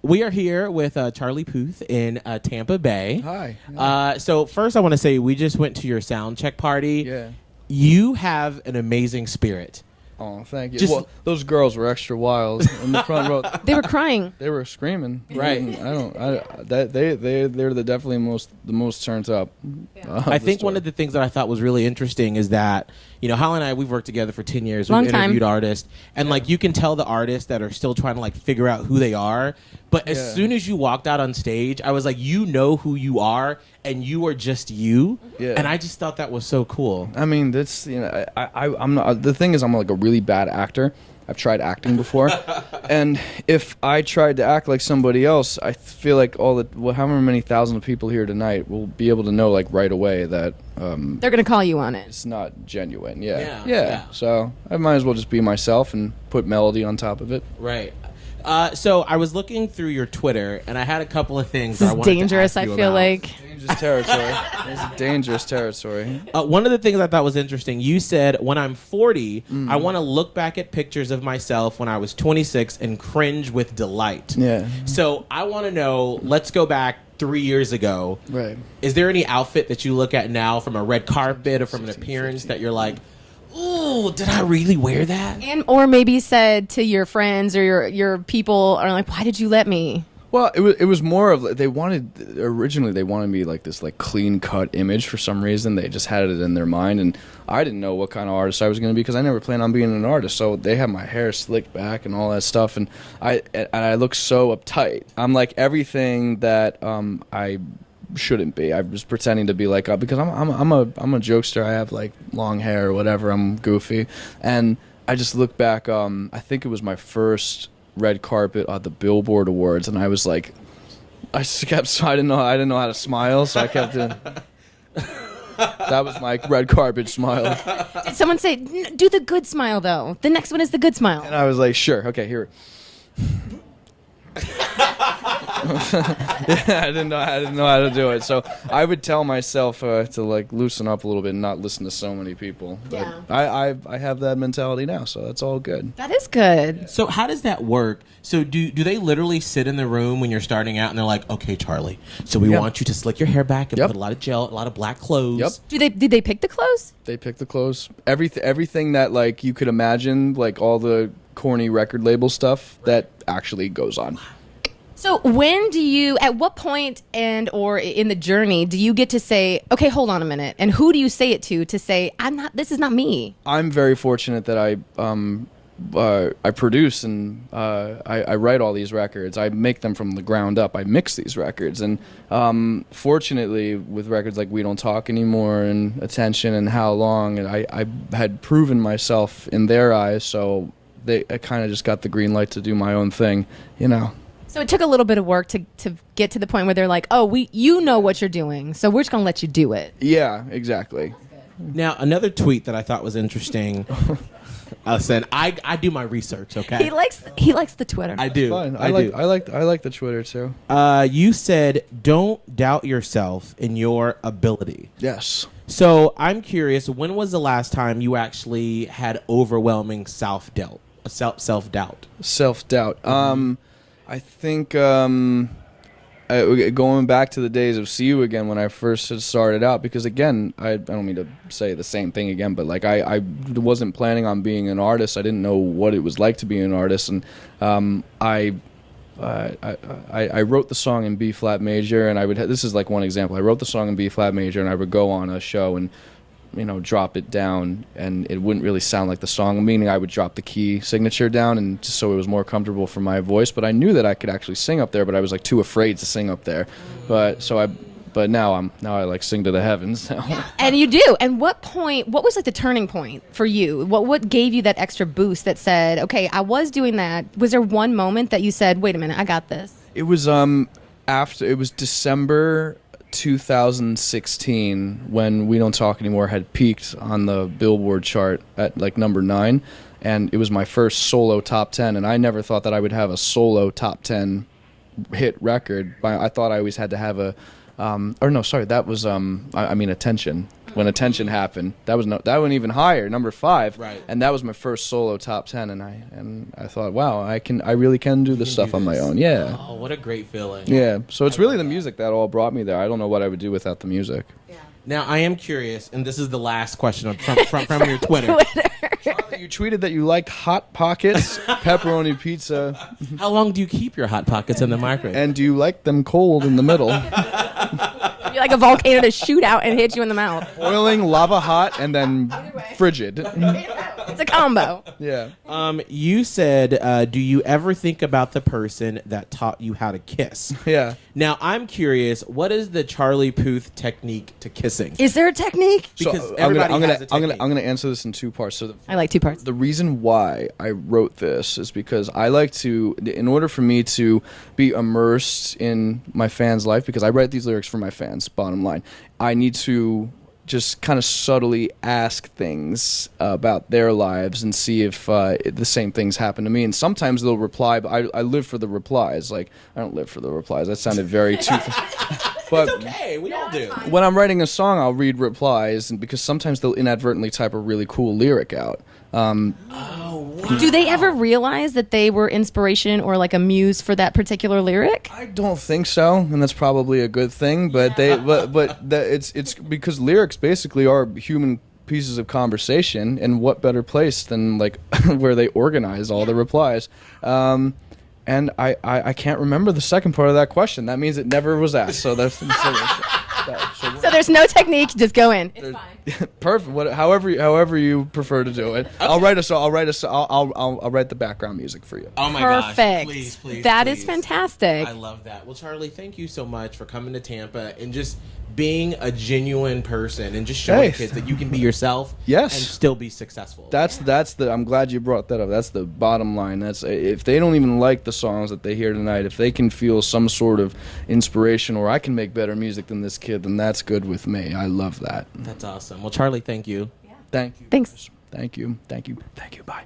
We are here with Charlie Puth in Tampa Bay. Hi. So first I want to say we just went to your sound check party. Yeah. You have an amazing spirit. Oh, thank you. Well, those girls were extra wild in the front row. They were crying. They were screaming. Right. They're definitely the most turned up. Yeah. I think one of the things that I thought was really interesting is that, you know, Holly and I, we've worked together for 10 years. Long We've time. interviewed artists. And, like, you can tell the artists that are still trying to, like, figure out who they are. But as soon as you walked out on stage, I was like, you know who you are, and you are just you. Yeah. And I just thought that was so cool. I mean, that's, you know, I'm not, the thing is, I'm like a really bad actor. I've tried acting before, and if I tried to act like somebody else, I feel like however many thousands of people here tonight will be able to know, like, right away that They're gonna call you on it. it's not genuine. Yeah. So I might as well just be myself and put melody on top of it. Right. So I was looking through your Twitter, and I had a couple of things This I is wanted dangerous. to I ask you feel about. like Dangerous territory. It's dangerous territory. One of the things I thought was interesting, you said, when I'm 40, I want to look back at pictures of myself when I was 26 and cringe with delight. Yeah. So I want to know, let's go back 3 years ago. Right. Is there any outfit that you look at now from a red carpet or from an appearance that you're like, ooh, did I really wear that? and or maybe said to your friends or your people are like, why did you let me? Well, it was more of originally they wanted me like this like clean cut image for some reason. They just had it in their mind, and I didn't know what kind of artist I was going to be because I never planned on being an artist. So they had my hair slicked back and all that stuff, and I look so uptight. I'm like everything that I shouldn't be. I was pretending to be like because I'm a jokester. I have like long hair or whatever. I'm goofy, and I just look back. I think it was my first red carpet at the Billboard Awards, and I was like, I didn't know how to smile, so I kept it. That was my red carpet smile, Did someone say, do the good smile though? The next one is the good smile. and I was like, sure, okay, here. Yeah, I didn't know how to do it, so I would tell myself to like loosen up a little bit and not listen to so many people. But Yeah. I have that mentality now, so that's all good. That is good. So how does that work? So do they literally sit in the room when you're starting out and they're like, okay, Charlie, so we Yeah. want you to slick your hair back and Yep. put a lot of gel, a lot of black clothes. Yep. Did they pick the clothes? They pick the clothes, everything that like you could imagine, like all the corny record label stuff that actually goes on. So at what point and or in the journey do you get to say, okay, hold on a minute, and who do you say it to say, this is not me? I'm very fortunate that I produce and I write all these records. I make them from the ground up. I mix these records, and fortunately, with records like We Don't Talk Anymore and Attention and How Long, and I had proven myself in their eyes, so I kind of just got the green light to do my own thing, you know. So it took a little bit of work to get to the point where they're like, oh, you know what you're doing, so we're just gonna let you do it. Yeah, exactly. Now, another tweet that I thought was interesting. Listen, I do my research, okay? He likes the Twitter. I do. Fine. I like the Twitter too. You said, don't doubt yourself in your ability. Yes. So I'm curious, when was the last time you actually had overwhelming self-doubt? Self-doubt. Self-doubt. I think going back to the days of See You Again when I first had started out, because again, I don't mean to say the same thing again, but like I wasn't planning on being an artist. I didn't know what it was like to be an artist, and I wrote the song in B flat major, and this is like one example. I wrote the song in B flat major, and I would go on a show and drop it down, and it wouldn't really sound like the song, meaning I would drop the key signature down, and just so it was more comfortable for my voice. But I knew that I could actually sing up there, but I was like too afraid to sing up there. But now I like sing to the heavens now. And you do. And what was like the turning point for you? What gave you that extra boost that said, okay, I was doing that? Was there one moment that you said, wait a minute, I got this? It was December 2016 when We Don't Talk Anymore had peaked on the Billboard chart at like number 9, and it was my first solo top 10, and I never thought that I would have a solo top 10 hit record. I thought I always had to have that was Attention when Attention happened. That went even higher, number 5. Right. And that was my first solo top 10, and I thought, wow, I really can do this stuff on my own. Yeah. Oh, what a great feeling. Yeah. So it's really the music that all brought me there. I don't know what I would do without the music. Now, I am curious, and this is the last question from your Twitter. Charlie, you tweeted that you liked Hot Pockets, pepperoni pizza, How long do you keep your Hot Pockets in the microwave? and do you like them cold in the middle? You're like a volcano to shoot out and hit you in the mouth. Boiling, lava hot, and then frigid. It's a combo. Yeah. You said, do you ever think about the person that taught you how to kiss? Yeah. Now, I'm curious, what is the Charlie Puth technique to kissing? Is there a technique? Because I'm everybody gonna, has a I'm technique. gonna answer this in 2 parts. So I like 2 parts. the reason why I wrote this is because I like to, in order for me to be immersed in my fans' life, because I write these lyrics for my fans, bottom line, I need to just kind of subtly ask things about their lives and see if the same things happen to me. And sometimes they'll reply, but I live for the replies. Like, I don't live for the replies. That sounded very too... But It's okay, we all do. when I'm writing a song, I'll read replies, and because sometimes they'll inadvertently type a really cool lyric out. Do they ever realize that they were inspiration or like a muse for that particular lyric? I don't think so, and that's probably a good thing. But it's because lyrics basically are human pieces of conversation, and what better place than like where they organize all the replies. And I can't remember the second part of that question. That means it never was asked. So that's So there's no technique, just go in. It's fine. perfect. However you prefer to do it. Okay. I'll write the background music for you. Oh my Perfect. gosh. Please. That is please. fantastic. I love that. Well, Charlie, thank you so much for coming to Tampa and just being a genuine person and just showing kids that you can be yourself Yes. and still be successful. That's the. I'm glad you brought that up. That's the bottom line. That's if they don't even like the songs that they hear tonight, if they can feel some sort of inspiration, or I can make better music than this kid, then that's good with me. I love that. That's awesome. Well, Charlie, thank you. Thank you. Thanks. Thank you. Thank you. Thank you. Bye.